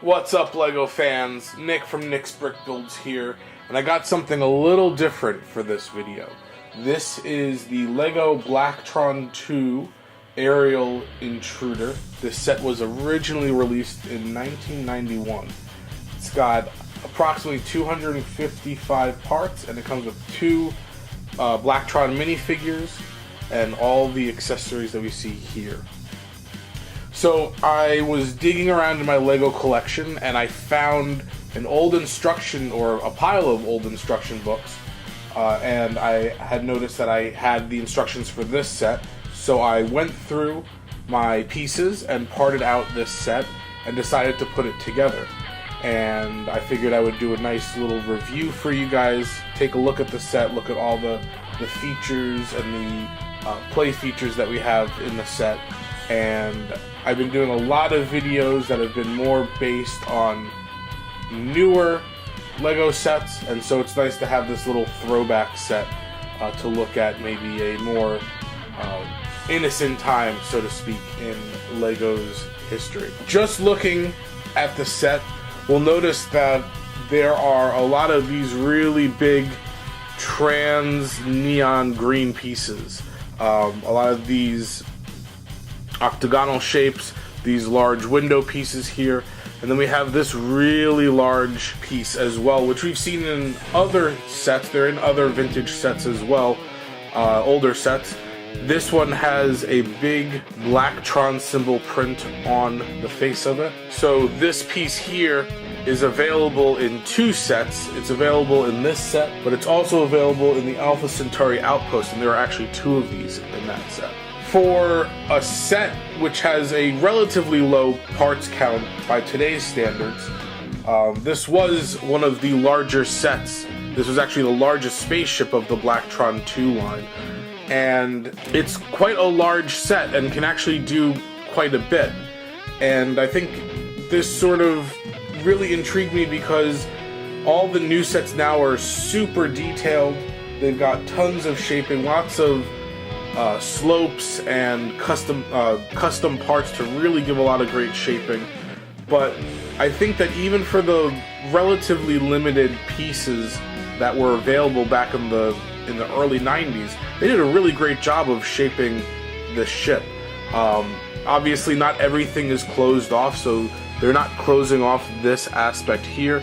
What's up, LEGO fans? Nick from Nick's Brick Builds here, and I got something a little different for this video. This is the LEGO Blacktron 2 Aerial Intruder. This set was originally released in 1991. It's got approximately 255 parts, and it comes with two Blacktron minifigures and all the accessories that we see here. So I was digging around in my LEGO collection and I found an old instruction, or a pile of old instruction books, and I had noticed that I had the instructions for this set. So I went through my pieces and parted out this set and decided to put it together. And I figured I would do a nice little review for you guys, take a look at the set, look at all the features and the play features that we have in the set. And I've been doing a lot of videos that have been more based on newer LEGO sets, and so it's nice to have this little throwback set to look at, maybe a more innocent time, so to speak, in LEGO's history. Just looking at the set, we'll notice that there are a lot of these really big trans neon green pieces. A lot of these octagonal shapes, these large window pieces here, and then we have this really large piece as well, which we've seen in other sets. They're in other vintage sets as well, older sets. This one has a big Blacktron symbol print on the face of it. So this piece here is available in two sets. It's available in this set, but it's also available in the Alpha Centauri Outpost, and there are actually two of these in that set. For a set which has a relatively low parts count by today's standards, this was one of the larger sets. This was actually the largest spaceship of the Blacktron 2 line. And it's quite a large set and can actually do quite a bit. And I think this sort of really intrigued me because all the new sets now are super detailed. They've got tons of shaping, lots of slopes and custom parts to really give a lot of great shaping. But I think that even for the relatively limited pieces that were available back in the early 90s, they did a really great job of shaping this ship. Obviously not everything is closed off, so they're not closing off this aspect here,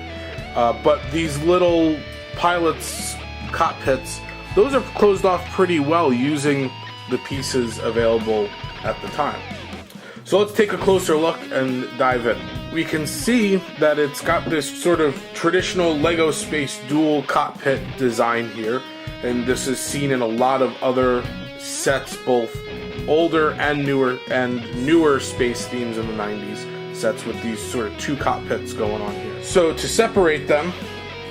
but these little pilots' cockpits, those are closed off pretty well using the pieces available at the time. So let's take a closer look and dive in. We can see that it's got this sort of traditional LEGO Space dual cockpit design here, and this is seen in a lot of other sets, both older and newer space themes in the 90s sets, with these sort of two cockpits going on here. So to separate them,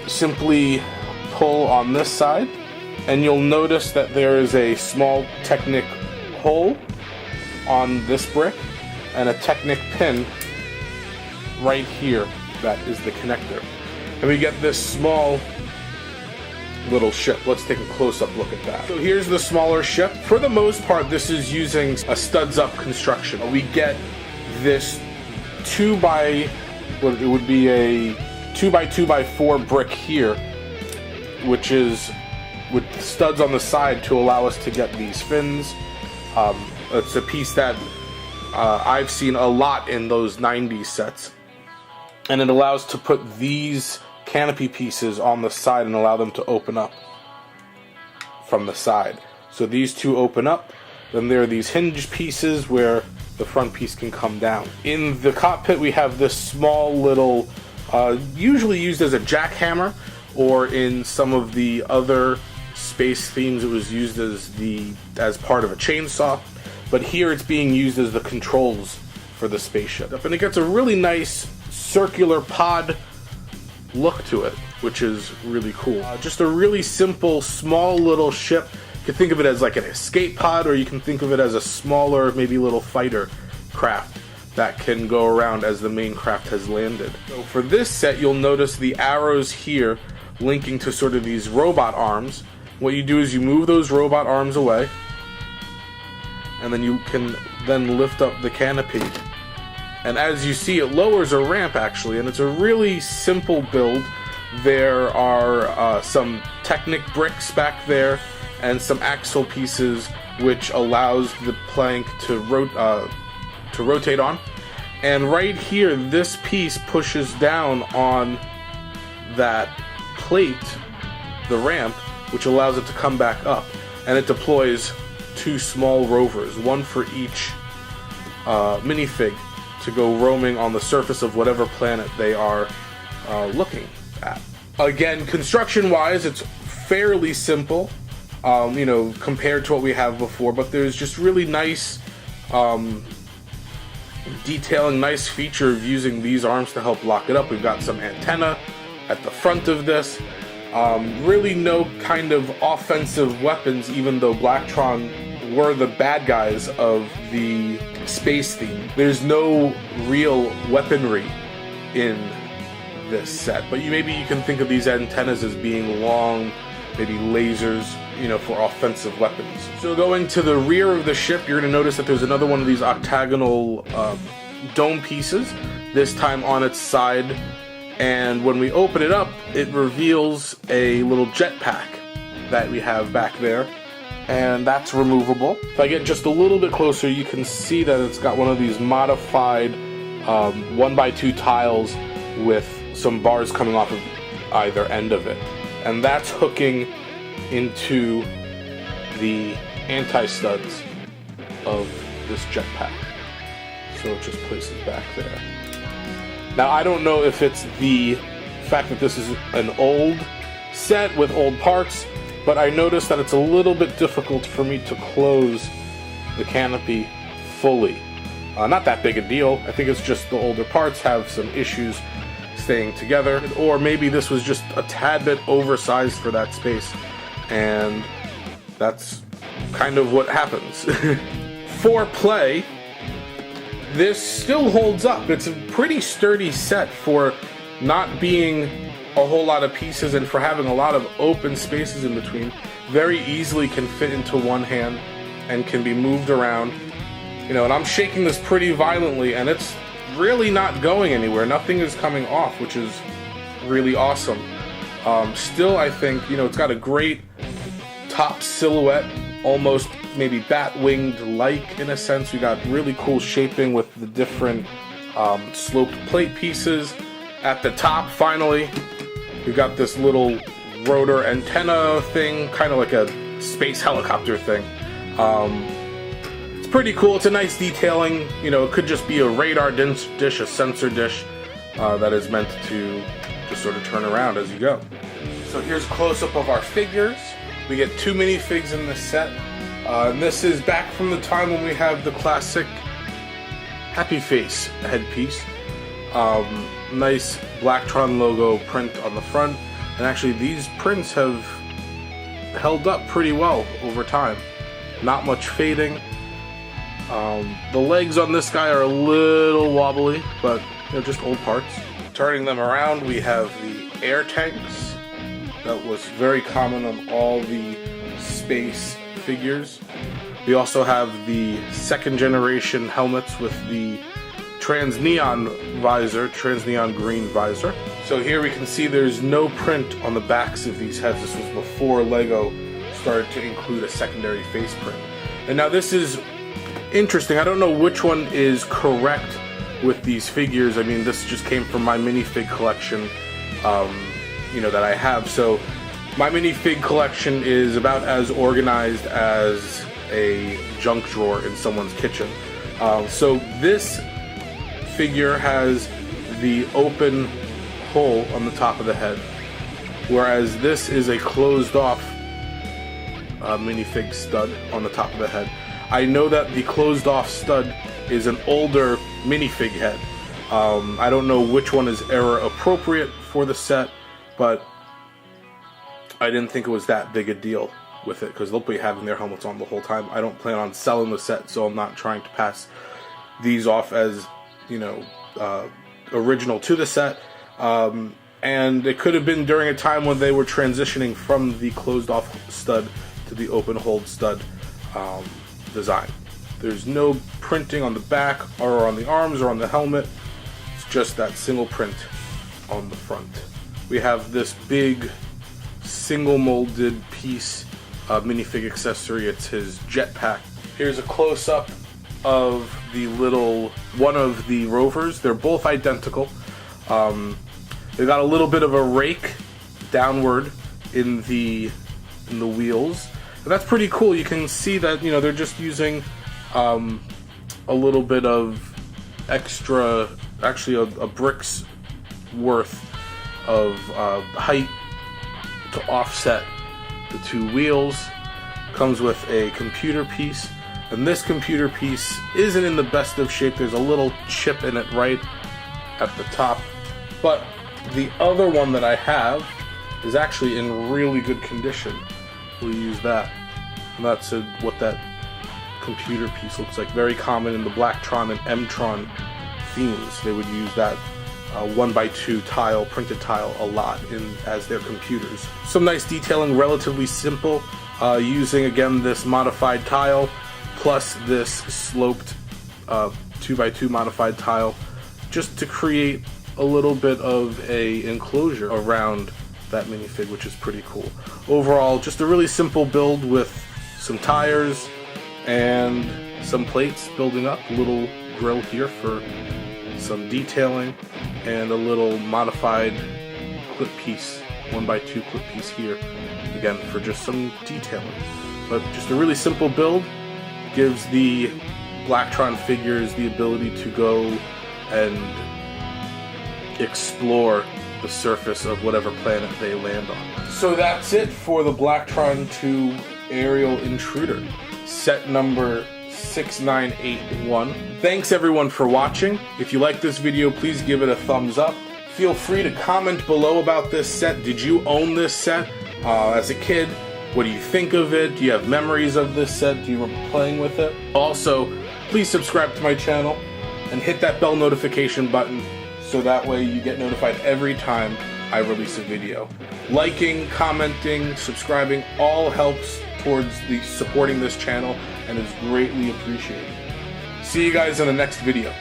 simply pull on this side, and you'll notice that there is a small Technic hole on this brick and a Technic pin right here that is the connector. And we get this small little ship. Let's take a close-up look at that. So here's the smaller ship. For the most part, this is using a studs-up construction. We get this 2x2x4 brick here, which is with studs on the side to allow us to get these fins. It's a piece that I've seen a lot in those 90s sets, and it allows to put these canopy pieces on the side and allow them to open up from the side. So these two open up, then there are these hinge pieces where the front piece can come down. In the cockpit we have this small little, usually used as a jackhammer, or in some of the other space themes it was used as part of a chainsaw, but here it's being used as the controls for the spaceship. And it gets a really nice circular pod look to it, which is really cool. Just a really simple, small little ship. You can think of it as like an escape pod, or you can think of it as a smaller, maybe little fighter craft that can go around as the main craft has landed. So for this set, you'll notice the arrows here linking to sort of these robot arms. What you do is you move those robot arms away, and then you can then lift up the canopy And as you see, it lowers a ramp actually, and it's a really simple build. There are some Technic bricks back there and some axle pieces, which allows the plank to rotate on. And right here, this piece pushes down on that plate, the ramp, which allows it to come back up. And it deploys 2 small rovers, one for each minifig, to go roaming on the surface of whatever planet they are looking at. Again, construction-wise, it's fairly simple, you know, compared to what we have before, but there's just really nice detailing, nice feature of using these arms to help lock it up. We've got some antenna at the front of this. Really no kind of offensive weapons, even though Blacktron were the bad guys of the space theme. There's no real weaponry in this set, but maybe you can think of these antennas as being long, maybe lasers, you know, for offensive weapons. So going to the rear of the ship, you're going to notice that there's another one of these octagonal dome pieces, this time on its side, and when we open it up, it reveals a little jetpack that we have back there, and that's removable. If I get just a little bit closer, you can see that it's got one of these modified 1x2 tiles with some bars coming off of either end of it, and that's hooking into the anti-studs of this jetpack. So it just places back there. Now I don't know if it's the fact that this is an old set with old parts, but I noticed that it's a little bit difficult for me to close the canopy fully. Not that big a deal. I think it's just the older parts have some issues staying together, or maybe this was just a tad bit oversized for that space, and that's kind of what happens. For play, this still holds up. It's a pretty sturdy set for not being a whole lot of pieces and for having a lot of open spaces in between. Very easily can fit into one hand and can be moved around. You know, and I'm shaking this pretty violently, and it's really not going anywhere. Nothing is coming off, which is really awesome. Still, I think, you know, it's got a great top silhouette, almost maybe bat-winged like in a sense. We got really cool shaping with the different sloped plate pieces. At the top, finally, we've got this little rotor antenna thing, kind of like a space helicopter thing. It's pretty cool. It's a nice detailing. You know, it could just be a radar dish, a sensor dish that is meant to just sort of turn around as you go. So here's a close-up of our figures. We get 2 minifigs in this set. And this is back from the time when we have the classic Happy Face headpiece. Nice Blacktron logo print on the front. And actually these prints have held up pretty well over time. Not much fading. The legs on this guy are a little wobbly, but they're just old parts. Turning them around, we have the air tanks. That was very common on all the space figures. We also have the 2nd generation helmets with the trans-neon visor, trans-neon green visor. So here we can see there's no print on the backs of these heads. This was before LEGO started to include a secondary face print. And now this is interesting. I don't know which one is correct with these figures. I mean, this just came from my minifig collection, you know, that I have. So my minifig collection is about as organized as a junk drawer in someone's kitchen. So this figure has the open hole on the top of the head, whereas this is a closed off minifig stud on the top of the head. I know that the closed off stud is an older minifig head. I don't know which one is era appropriate for the set, but I didn't think it was that big a deal with it, because they'll be having their helmets on the whole time. I don't plan on selling the set, so I'm not trying to pass these off as, you know, original to the set. And it could have been during a time when they were transitioning from the closed off stud to the open hold stud design. There's no printing on the back or on the arms or on the helmet. It's just that single print on the front. We have this big single molded piece of minifig accessory. It's his jetpack. Here's a close-up of the one of the rovers. They're both identical. They got a little bit of a rake downward in the wheels, and that's pretty cool. You can see that, you know, they're just using a little bit of extra, actually a brick's worth of height to offset the two wheels. Comes with a computer piece, and this computer piece isn't in the best of shape. There's a little chip in it right at the top, but the other one that I have is actually in really good condition. We'll use that. And that's what that computer piece looks like. Very common in the Blacktron and M-Tron themes. They would use that 1x2 tile, printed tile, a lot as their computers. Some nice detailing, relatively simple, using again this modified tile plus this sloped 2x2 modified tile, just to create a little bit of a enclosure around that minifig, which is pretty cool. Overall, just a really simple build with some tires and some plates building up, a little grill here for some detailing, and a little modified clip piece, 1x2 clip piece here, again for just some detailing. But just a really simple build, gives the Blacktron figures the ability to go and explore the surface of whatever planet they land on. So that's it for the Blacktron 2 Aerial Intruder, set number 6981. Thanks everyone for watching. If you like this video, please give it a thumbs up. Feel free to comment below about this set. Did you own this set as a kid? What do you think of it? Do you have memories of this set? Do you remember playing with it? Also, please subscribe to my channel and hit that bell notification button so that way you get notified every time I release a video. Liking, commenting, subscribing all helps towards supporting this channel and is greatly appreciated. See you guys in the next video.